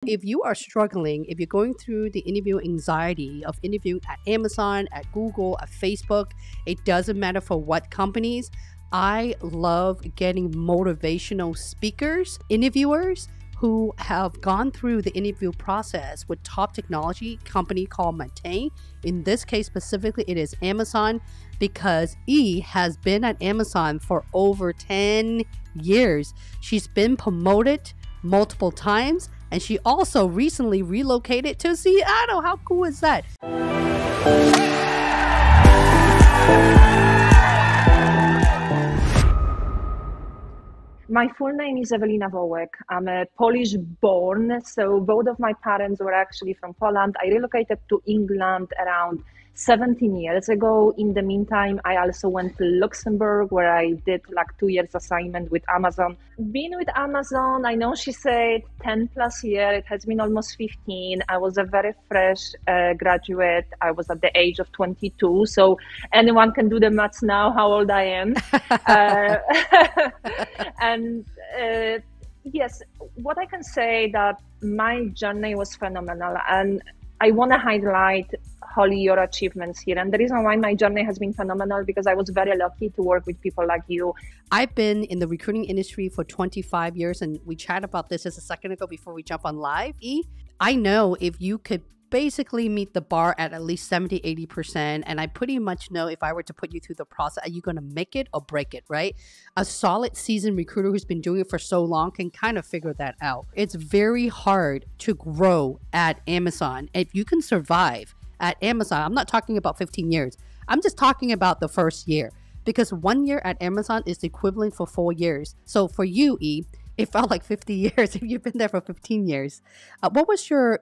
If you are struggling, if you're going through the interview anxiety of interviewing at Amazon, at Google, at Facebook, it doesn't matter for what companies. I love getting motivational speakers, interviewers who have gone through the interview process with top technology company called Maintain. In this case specifically, it is Amazon, because E has been at Amazon for over 10 years. She's been promoted multiple times, and she also recently relocated to Seattle. How cool is that? My full name is Ewelina Wołek. I'm a Polish born, so both of my parents were actually from Poland. I relocated to England around 17 years ago. In the meantime, I also went to Luxembourg, where I did like 2 years assignment with Amazon. Been with Amazon, I know she said 10 plus years. It has been almost 15. I was a very fresh graduate. I was at the age of 22. So anyone can do the maths now, how old I am. And yes, what I can say that my journey was phenomenal, and I want to highlight, Holly, your achievements here. And the reason why my journey has been phenomenal, because I was very lucky to work with people like you. I've been in the recruiting industry for 25 years, and we chatted about this just a second ago before we jump on live. E, I know if you could basically meet the bar at least 70-80%, and I pretty much know if I were to put you through the process, are you going to make it or break it, right? A solid seasoned recruiter who's been doing it for so long can kind of figure that out. It's very hard to grow at Amazon. If you can survive at Amazon, I'm not talking about 15 years, I'm just talking about the first year, because 1 year at Amazon is the equivalent for 4 years. So for you, E, it felt like 50 years if you've been there for 15 years. What was your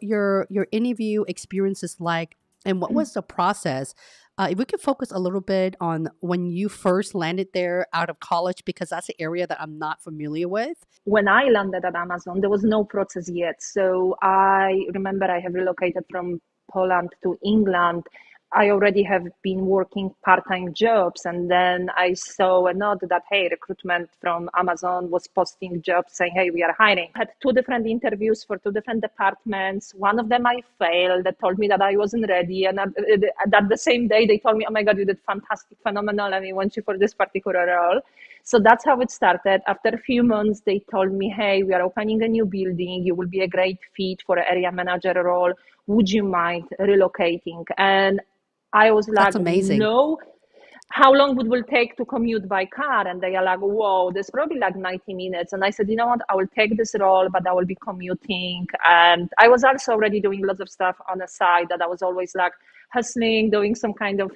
interview experiences like, and what was the process? If we could focus a little bit on when you first landed there out of college, because that's an area that I'm not familiar with. When I landed at Amazon, there was no process yet. So I remember I have relocated from Poland to England. I already have been working part-time jobs, and then I saw a note that, hey, recruitment from Amazon was posting jobs saying, hey, we are hiring. I had 2 different interviews for 2 different departments. One of them I failed. They told me that I wasn't ready. And that the same day, they told me, oh my God, you did fantastic, phenomenal, and we want you for this particular role. So that's how it started. After a few months, they told me, hey, we are opening a new building. You will be a great fit for an area manager role. Would you mind relocating? And I was like, That's amazing. no. How long would it take to commute by car? And they are like, whoa, there's probably like 90 minutes. And I said, you know what, I will take this role, but I will be commuting. And I was also already doing lots of stuff on the side that I was always like hustling, doing some kind of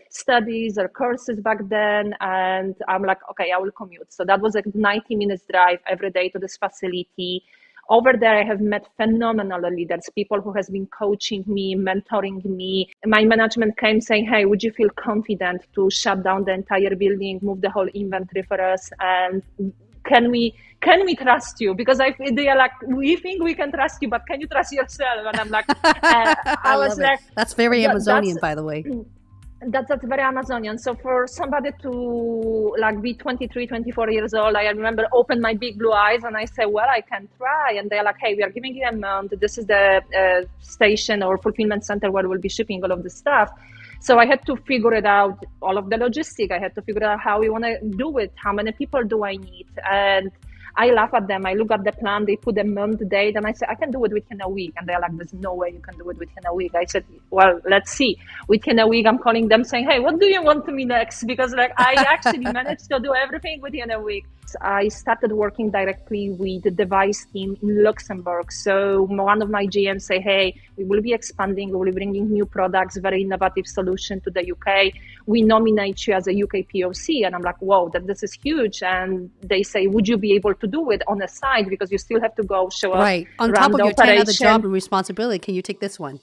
studies or courses back then. And I'm like, okay, I will commute. So that was a 90 minutes drive every day to this facility. Over there, I have met phenomenal leaders, people who has been coaching me, mentoring me. My management came saying, hey, would you feel confident to shut down the entire building, move the whole inventory for us? And can we trust you? Because they are like, we think we can trust you, but can you trust yourself? And I'm like, I was like, that's very Amazonian, by the way. That's very Amazonian. So for somebody to like be 23, 24 years old, I remember open my big blue eyes and I say, well, I can try. And they're like, hey, we are giving you a month. This is the station or fulfillment center where we'll be shipping all of the stuff. So I had to figure it out, all of the logistics. I had to figure out how we want to do it. How many people do I need? And I laugh at them. I look at the plan. They put a month date, and I say, I can do it within a week. And they're like, there's no way you can do it within a week. I said, well, let's see. Within a week, I'm calling them saying, hey, what do you want me next? Because like I actually managed to do everything within a week. I started working directly with the device team in Luxembourg. So one of my GMs say, hey, we will be expanding. We will be bringing new products, very innovative solution to the UK. We nominate you as a UK POC. And I'm like, whoa, this is huge. And they say, would you be able to do it on the side? Because you still have to go show up. Right. On top of your 10 other job and responsibility, can you take this one?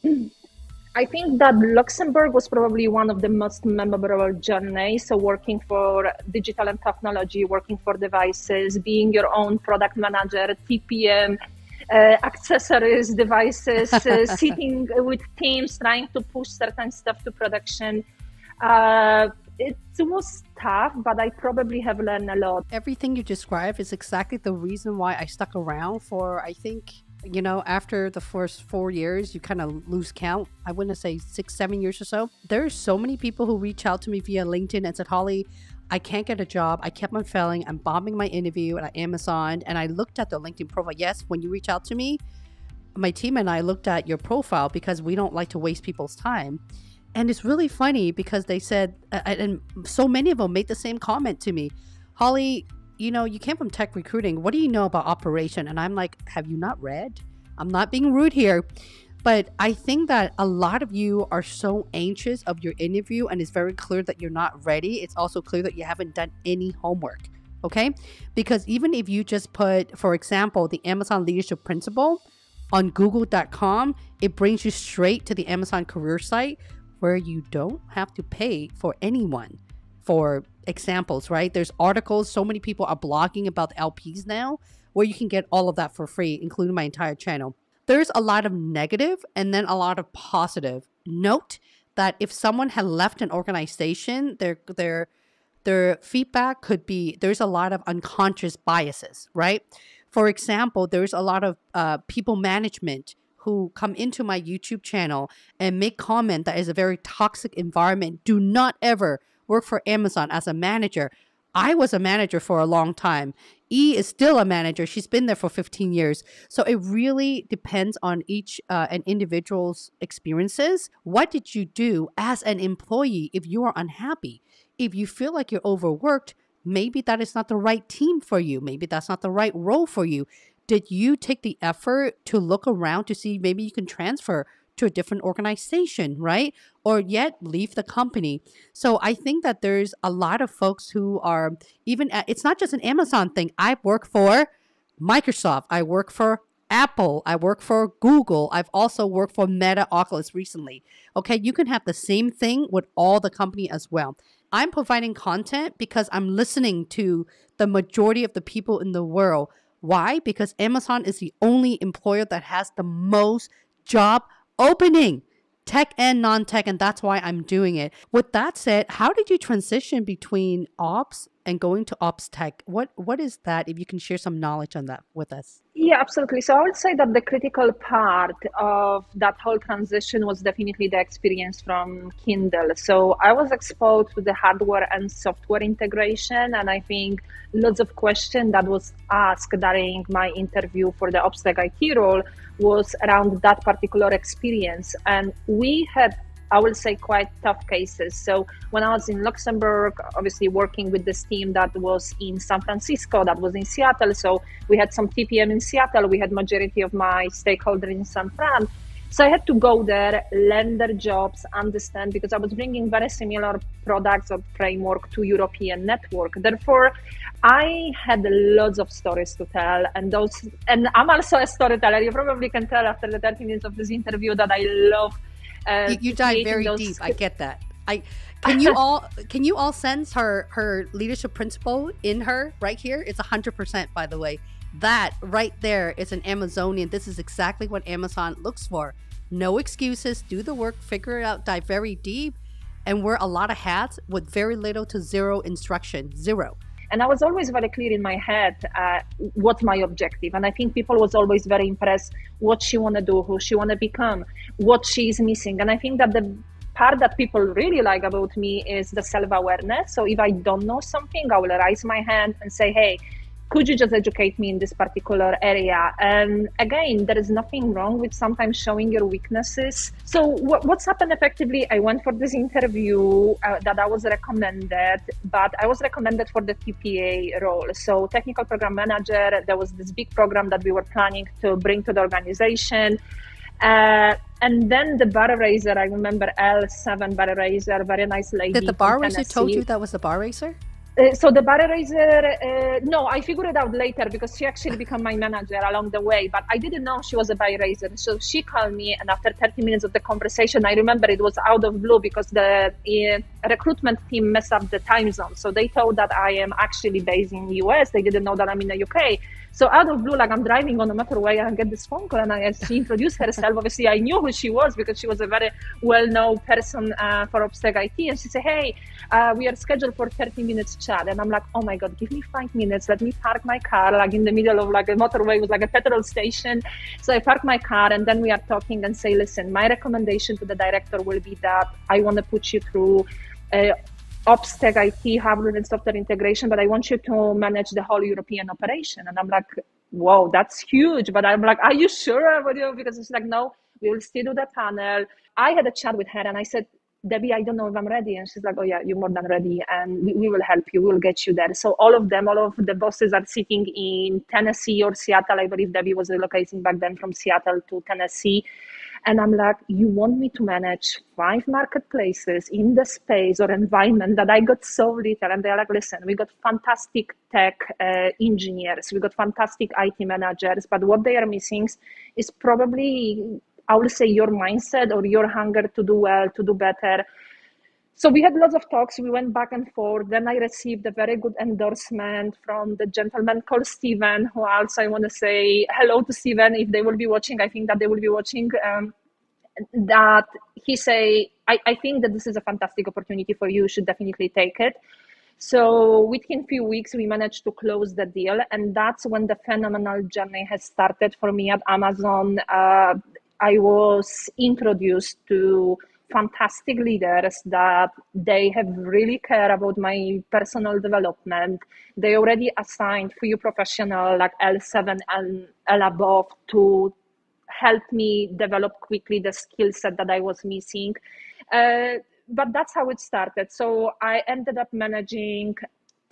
I think that Luxembourg was probably one of the most memorable journeys. So working for digital and technology, working for devices, being your own product manager, TPM, accessories, devices, sitting with teams, trying to push certain stuff to production. It was tough, but I probably have learned a lot. Everything you described is exactly the reason why I stuck around for, I think, you know, after the first 4 years, you kind of lose count. I wouldn't say 6-7 years or so. There's so many people who reach out to me via LinkedIn and said, Holly, I can't get a job. I kept on failing. I'm bombing my interview at Amazon. And I looked at the LinkedIn profile. Yes, when you reach out to me, my team and I looked at your profile because we don't like to waste people's time. And it's really funny because they said, and so many of them made the same comment to me, Holly, you know, you came from tech recruiting. What do you know about operation? And I'm like, have you not read? I'm not being rude here. But I think that a lot of you are so anxious of your interview, and it's very clear that you're not ready. It's also clear that you haven't done any homework. Okay? Because even if you just put, for example, the Amazon Leadership Principle on google.com, it brings you straight to the Amazon career site where you don't have to pay for anyone for examples, right? There's articles. So many people are blogging about LPs now where you can get all of that for free, including my entire channel. There's a lot of negative and then a lot of positive. Note that if someone had left an organization, their feedback could be, there's a lot of unconscious biases, right? For example, there's a lot of people management who come into my YouTube channel and make comment that is a very toxic environment. Do not ever work for Amazon as a manager. I was a manager for a long time. E is still a manager. She's been there for 15 years. So it really depends on each an individual's experiences. What did you do as an employee if you are unhappy? If you feel like you're overworked, maybe that is not the right team for you. Maybe that's not the right role for you. Did you take the effort to look around to see maybe you can transfer to a different organization, right? Or yet leave the company. So I think that there's a lot of folks who are even it's not just an Amazon thing. I work for Microsoft. I work for Apple. I work for Google. I've also worked for Meta Oculus recently. Okay, you can have the same thing with all the company as well. I'm providing content because I'm listening to the majority of the people in the world. Why? Because Amazon is the only employer that has the most job opening, tech and non-tech, and that's why I'm doing it. With that said, how did you transition between ops and going to ops tech? What is that? If you can share some knowledge on that with us. Yeah, absolutely. So I would say that the critical part of that whole transition was definitely the experience from Kindle. So I was exposed to the hardware and software integration, and I think lots of questions that was asked during my interview for the ops tech IT role was around that particular experience. And we had, I will say, quite tough cases. So when I was in Luxembourg, obviously working with this team that was in San Francisco, that was in Seattle. So we had some TPM in Seattle. We had majority of my stakeholders in San Fran. So I had to go there, learn their jobs, understand, because I was bringing very similar products or framework to European network. Therefore, I had lots of stories to tell, and I'm also a storyteller. You probably can tell after the 30 minutes of this interview that I love. You dive very deep. I get that. Can you all sense her leadership principle in her right here? It's 100%, by the way. That right there is an Amazonian. This is exactly what Amazon looks for. No excuses. Do the work. Figure it out. Dive very deep, and wear a lot of hats with very little to zero instruction. Zero. And I was always very clear in my head what's my objective. And I think people was always very impressed what she want to do, who she want to become, what she is missing. And I think that the part that people really like about me is the self-awareness. So if I don't know something, I will raise my hand and say, hey, could you just educate me in this particular area? And again, there is nothing wrong with sometimes showing your weaknesses. So what's happened effectively, I went for this interview that I was recommended, but I was recommended for the TPA role. So technical program manager, there was this big program that we were planning to bring to the organization. And then the bar raiser, I remember L7 bar raiser, very nice lady. Did the bar raiser told you that was the bar raiser? So the bar raiser, no, I figured it out later because she actually became my manager along the way, but I didn't know she was a bar raiser. So she called me, and after 30 minutes of the conversation, I remember it was out of blue because the recruitment team messed up the time zone. So they thought that I am actually based in the US. They didn't know that I'm in the UK. So out of blue, like I'm driving on the motorway and I get this phone call, and she introduced herself. Obviously, I knew who she was because she was a very well-known person for Obstec IT. And she said, hey, we are scheduled for 30 minutes chat. And I'm like, oh my God, give me 5 minutes. Let me park my car like in the middle of like a motorway with like a petrol station. So I park my car and then we are talking and say, listen, my recommendation to the director will be that I want to put you through Obstec IT, hardware and software integration, but I want you to manage the whole European operation. And I'm like, whoa, that's huge. But I'm like, are you sure? Because it's like, no, we will still do the panel. I had a chat with her and I said, Debbie, I don't know if I'm ready. And she's like, oh yeah, you're more than ready. And we will help you. We will get you there. So all of the bosses are sitting in Tennessee or Seattle. I believe Debbie was relocating back then from Seattle to Tennessee. And I'm like, you want me to manage 5 marketplaces in the space or environment that I got so little? And they're like, listen, we got fantastic tech engineers, we got fantastic IT managers, but what they are missing is probably, I will say, your mindset or your hunger to do well, to do better. So we had lots of talks. We went back and forth. Then I received a very good endorsement from the gentleman called Steven, who also I want to say hello to Steven if they will be watching. I think that they will be watching. That he say, I think that this is a fantastic opportunity for you. You should definitely take it. So within a few weeks, we managed to close the deal. And that's when the phenomenal journey has started for me at Amazon. I was introduced to fantastic leaders that they have really care about my personal development. They already assigned few professional like L7 and L above to help me develop quickly the skill set that I was missing. But that's how it started. So I ended up managing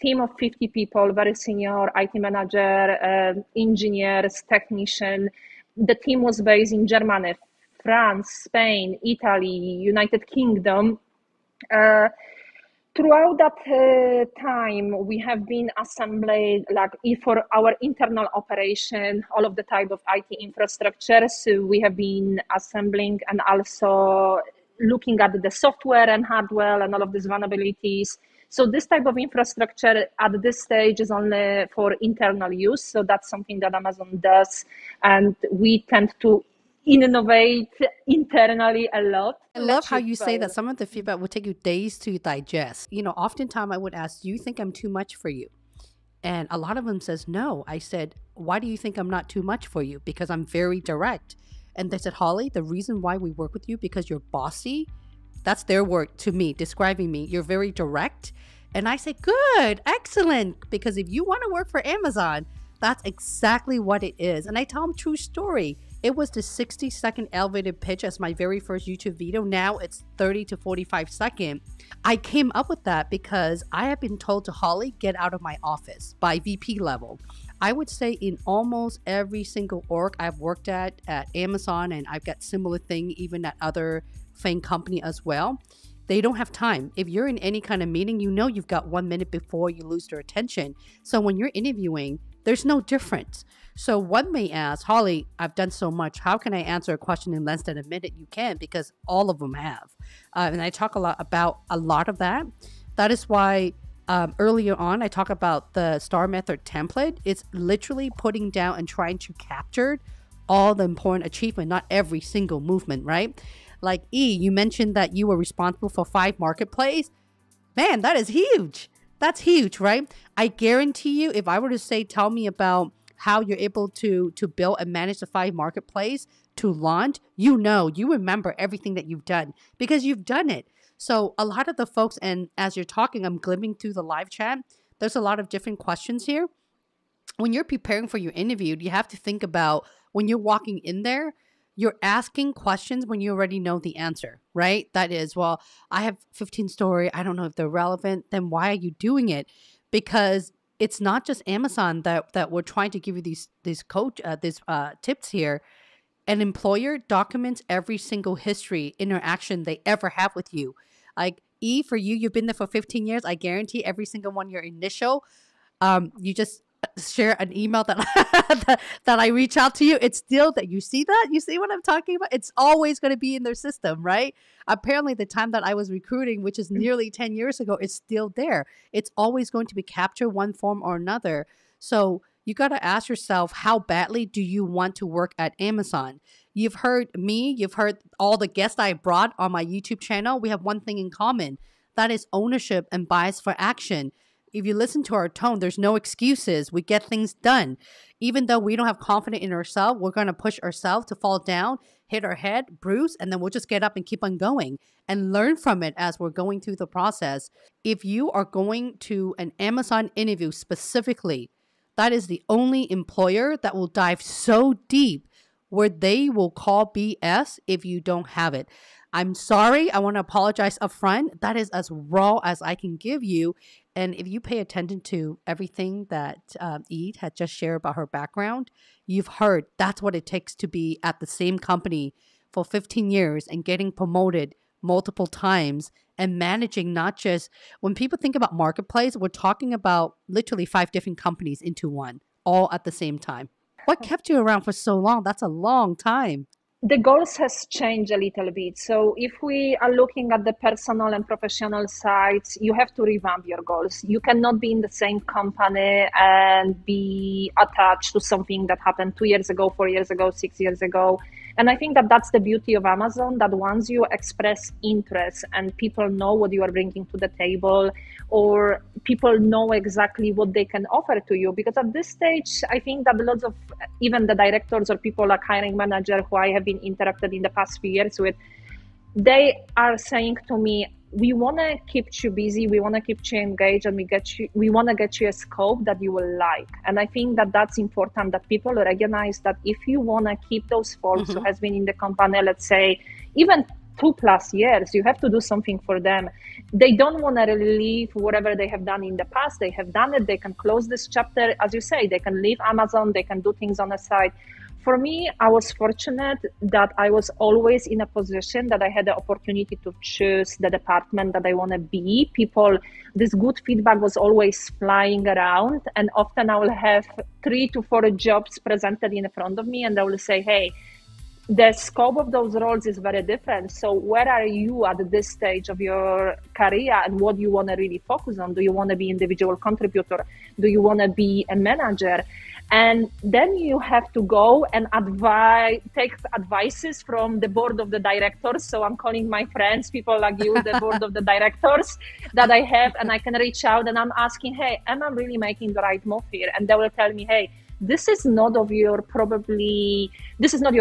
team of 50 people, very senior IT manager, engineers, technician. The team was based in Germany, France, Spain, Italy, United Kingdom. Throughout that time, we have been assembling, like for our internal operation, all of the type of IT infrastructure. So we have been assembling and also looking at the software and hardware and all of these vulnerabilities. So this type of infrastructure at this stage is only for internal use. So that's something that Amazon does. And we tend to innovate internally a lot. I love how you say that some of the feedback will take you days to digest. You know, oftentimes I would ask, do you think I'm too much for you? And a lot of them says, no. I said, why do you think I'm not too much for you? Because I'm very direct. And they said, Holly, the reason why we work with you because you're bossy. That's their word to me, describing me. You're very direct. And I say, good, excellent. Because if you want to work for Amazon, that's exactly what it is. And I tell them true story. It was the 60-second elevated pitch as my very first YouTube video. Now it's 30 to 45 seconds. I came up with that because I have been told to, Holly, get out of my office by VP level. I would say in almost every single org I've worked at Amazon, and I've got similar thing even at other FANG company as well. They don't have time. If you're in any kind of meeting, you know you've got 1 minute before you lose their attention. So when you're interviewing, there's no difference. So one may ask, Holly, I've done so much. How can I answer a question in less than a minute? You can, because all of them have. And I talk a lot about a lot of that. That is why earlier on, I talk about the STAR method template. It's literally putting down and trying to capture all the important achievement, not every single movement, right? Like you mentioned that you were responsible for 5 marketplaces. Man, that is huge. That's huge, right? I guarantee you, if I were to say, tell me about how you're able to build and manage the 5 marketplace to launch, you remember everything that you've done because you've done it. So a lot of the folks, and as you're talking, I'm glimmering through the live chat, there's a lot of different questions here. When you're preparing for your interview, you have to think about when you're walking in there, you're asking questions when you already know the answer, right? That is, well, I have 15 story. I don't know if they're relevant. Then why are you doing it? Because it's not just Amazon that we're trying to give you these tips here. An employer documents every single history interaction they ever have with you. Like for you, you've been there for 15 years. I guarantee every single one your initial, you just share an email that that I reach out to you. It's still that you see what I'm talking about. It's always going to be in their system, right? Apparently the time that I was recruiting, which is nearly 10 years ago, it's still there. It's always going to be captured one form or another. So you got to ask yourself, how badly do you want to work at Amazon? You've heard me, you've heard all the guests I brought on my YouTube channel. We have one thing in common. That is ownership and bias for action. If you listen to our tone, there's no excuses. We get things done. Even though we don't have confidence in ourselves, we're going to push ourselves to fall down, hit our head, bruise, and then we'll just get up and keep on going and learn from it as we're going through the process. If you are going to an Amazon interview specifically, that is the only employer that will dive so deep where they will call BS if you don't have it. I'm sorry. I want to apologize upfront. That is as raw as I can give you. And if you pay attention to everything that Eve had just shared about her background, you've heard that's what it takes to be at the same company for 15 years and getting promoted multiple times and managing not just, when people think about marketplace, we're talking about literally 5 different companies into one, all at the same time. What kept you around for so long? That's a long time. The goals has changed a little bit. So if we are looking at the personal and professional sides, you have to revamp your goals. You cannot be in the same company and be attached to something that happened 2 years ago, 4 years ago, 6 years ago. And I think that that's the beauty of Amazon, that once you express interest and people know what you are bringing to the table, or people know exactly what they can offer to you. Because at this stage, I think that lots of even the directors or people like hiring manager who I have been interacted in the past few years with, they are saying to me, we want to keep you busy, we want to keep you engaged, and we want to get you a scope that you will like. And I think that that's important, that people recognize that if you want to keep those folks who has been in the company, let's say, even 2+ years, you have to do something for them. They don't want to relieve whatever they have done in the past. They have done it. They can close this chapter. As you say, they can leave Amazon. They can do things on the side. For me, I was fortunate that I was always in a position that I had the opportunity to choose the department that I want to be. This good feedback was always flying around. And often I will have 3 to 4 jobs presented in front of me, and I will say, hey, the scope of those roles is very different. So where are you at this stage of your career, and what do you want to really focus on? Do you want to be individual contributor? Do you want to be a manager? And then you have to go and take advices from the board of the directors. So I'm calling my friends, people like you, the board of the directors that I have, and I can reach out and I'm asking, hey, am I really making the right move here? And they will tell me, hey, this is not your forte. This is not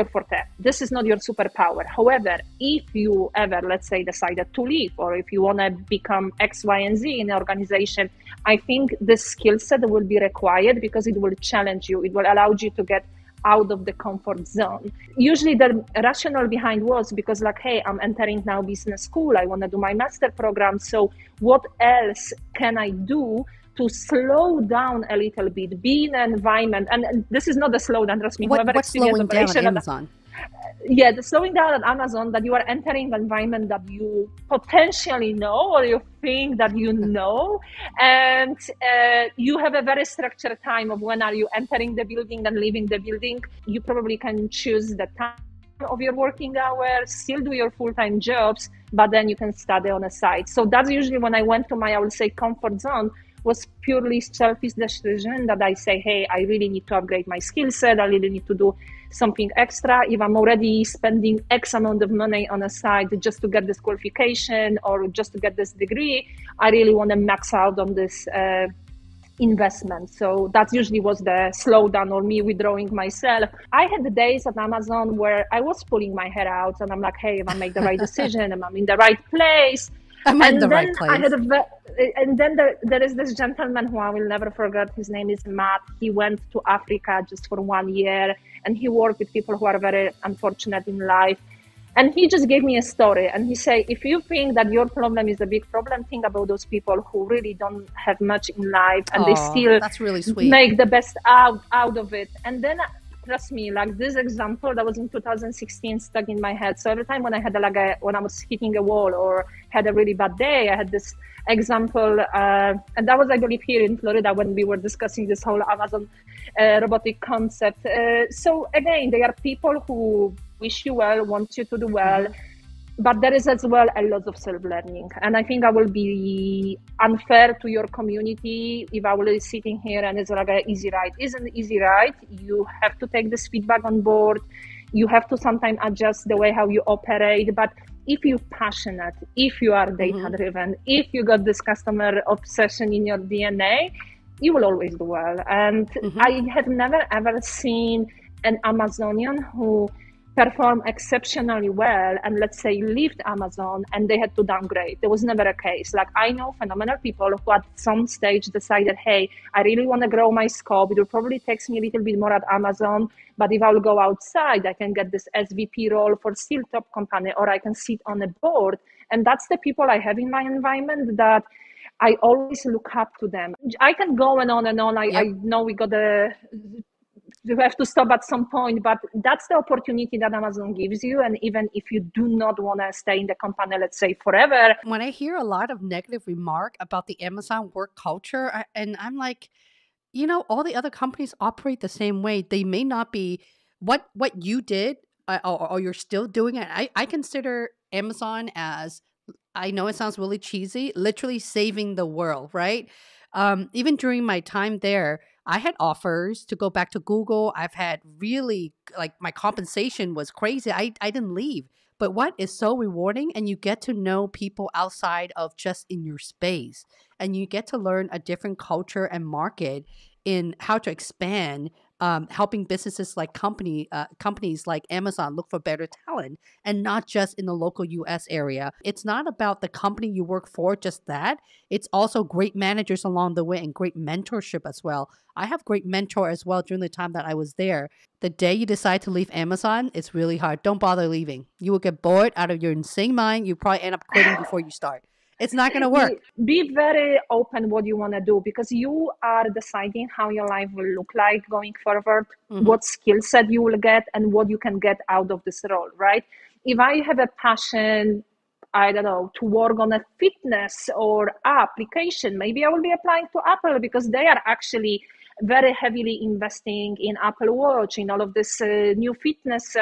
your superpower. However, if you ever, let's say, decided to leave, or if you want to become X, Y, and Z in the organization, I think this skill set will be required because it will challenge you. It will allow you to get out of the comfort zone. Usually the rationale behind was because like, hey, I'm entering now business school. I want to do my master program. So what else can I do to slow down a little bit, be in an environment, and this is not a slowdown, trust me. What's slowing down at Amazon? Yeah, the slowing down at Amazon, that you are entering an environment that you potentially know, or you think that you know, and you have a very structured time of when are you entering the building and leaving the building. You probably can choose the time of your working hours, still do your full-time jobs, but then you can study on the side. So that's usually when I went to my, I would say, comfort zone, was purely selfish decision that I say, hey, I really need to upgrade my skill set. I really need to do something extra. If I'm already spending X amount of money on a side just to get this qualification or just to get this degree, I really want to max out on this investment. So that usually was the slowdown or me withdrawing myself. I had the days at Amazon where I was pulling my hair out and I'm like, hey, if I make the right decision, am I in the right place? I'm in the right place. And then there is this gentleman who I will never forget. His name is Matt. He went to Africa just for 1 year, and he worked with people who are very unfortunate in life. And he just gave me a story. And he said, if you think that your problem is a big problem, think about those people who really don't have much in life, and they still that's really sweet. Make the best out of it. And then trust me, like this example that was in 2016 stuck in my head. So every time when I had when I was hitting a wall or had a really bad day, I had this example, and that was, I believe, here in Florida when we were discussing this whole Amazon robotic concept. So again, they are people who wish you well, want you to do well. but there is as well a lot of self-learning, and I think I will be unfair to your community if I will be sitting here and it's like an easy ride. It's an easy ride. You have to take this feedback on board. You have to sometimes adjust the way how you operate, but if you're passionate, if you are data driven, if you got this customer obsession in your DNA, you will always do well. And I have never ever seen an Amazonian who perform exceptionally well and let's say left Amazon and they had to downgrade. There was never a case. Like I know phenomenal people who at some stage decided, hey, I really want to grow my scope. It will probably take me a little bit more at Amazon, but if I will go outside, I can get this SVP role for still top company, or I can sit on a board. And that's the people I have in my environment that I always look up to them. I can go and on and on. I know you have to stop at some point, but that's the opportunity that Amazon gives you. And even if you do not want to stay in the company, let's say forever. When I hear a lot of negative remark about the Amazon work culture, and I'm like, you know, all the other companies operate the same way. They may not be what you did or you're still doing it. I consider Amazon as, I know it sounds really cheesy, literally saving the world, right? Even during my time there, I had offers to go back to Google. I've had really, like, my compensation was crazy. I didn't leave. But what is so rewarding, and you get to know people outside of just in your space, and you get to learn a different culture and market in how to expand, helping businesses like companies like Amazon look for better talent, and not just in the local US area. It's not about the company you work for, just that. It's also great managers along the way and great mentorship as well. I have great mentor as well during the time that I was there. The day you decide to leave Amazon, it's really hard. Don't bother leaving. You will get bored out of your insane mind. You probably end up quitting before you start. It's not going to work. Be very open what you want to do, because you are deciding how your life will look like going forward, what skill set you will get and what you can get out of this role, right? If I have a passion, I don't know, to work on a fitness or application, maybe I will be applying to Apple because they are actually very heavily investing in Apple Watch, in all of this new fitness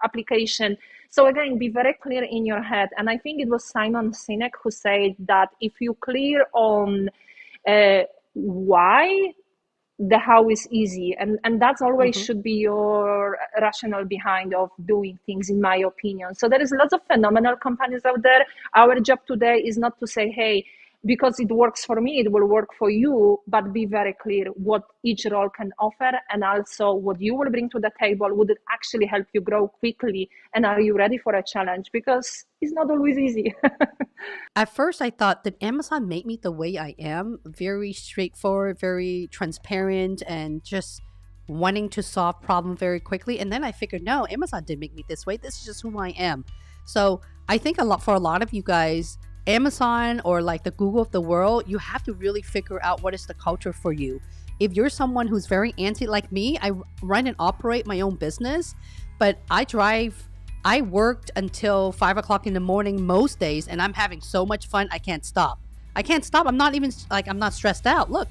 application. So again, be very clear in your head. And I think it was Simon Sinek who said that if you clear on why, the how is easy. And that's always should be your rationale behind of doing things, in my opinion. So there is lots of phenomenal companies out there. Our job today is not to say, hey, because it works for me, it will work for you, but be very clear what each role can offer, and also what you will bring to the table. Would it actually help you grow quickly? And are you ready for a challenge? Because it's not always easy. At first, I thought that Amazon made me the way I am, very straightforward, very transparent, and just wanting to solve problems very quickly. And then I figured, no, Amazon didn't make me this way. This is just who I am. So I think for a lot of you guys, Amazon or like the Google of the world, you have to really figure out what is the culture for you. If you're someone who's very antsy like me, I run and operate my own business, but I worked until 5 o'clock in the morning most days, and I'm having so much fun. I can't stop. I'm not even like, I'm not stressed out. Look,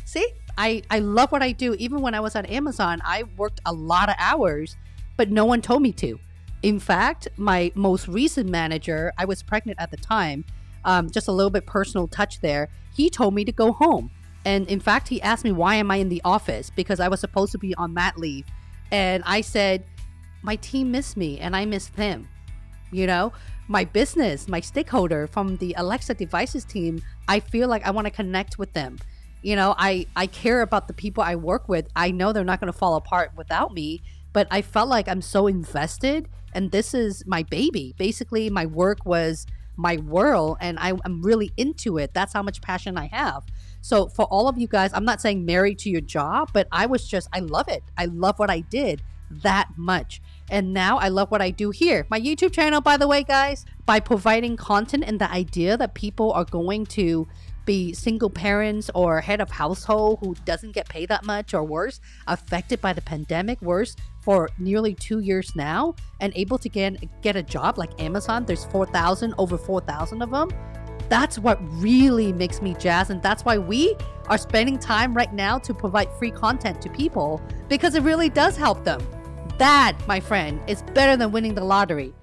see, I love what I do. Even when I was at Amazon, I worked a lot of hours, but no one told me to. In fact, my most recent manager, I was pregnant at the time, just a little bit personal touch there. He told me to go home. And in fact, he asked me, why am I in the office? Because I was supposed to be on mat leave. And I said, my team missed me and I missed them. You know, my business, my stakeholder from the Alexa devices team, I feel like I want to connect with them. You know, I care about the people I work with. I know they're not going to fall apart without me, but I felt like I'm so invested. And this is my baby. Basically, my work was my world, and I'm really into it. That's how much passion I have. So for all of you guys, I'm not saying married to your job, but I love it. I love what I did that much. And now I love what I do here. My YouTube channel, by the way, guys, by providing content and the idea that people are going to be single parents or head of household who doesn't get paid that much, or worse, affected by the pandemic, worse, for nearly 2 years now, and able to get a job like Amazon. There's over 4,000 of them. That's what really makes me jazzed, and that's why we are spending time right now to provide free content to people, because it really does help them. That, my friend, is better than winning the lottery.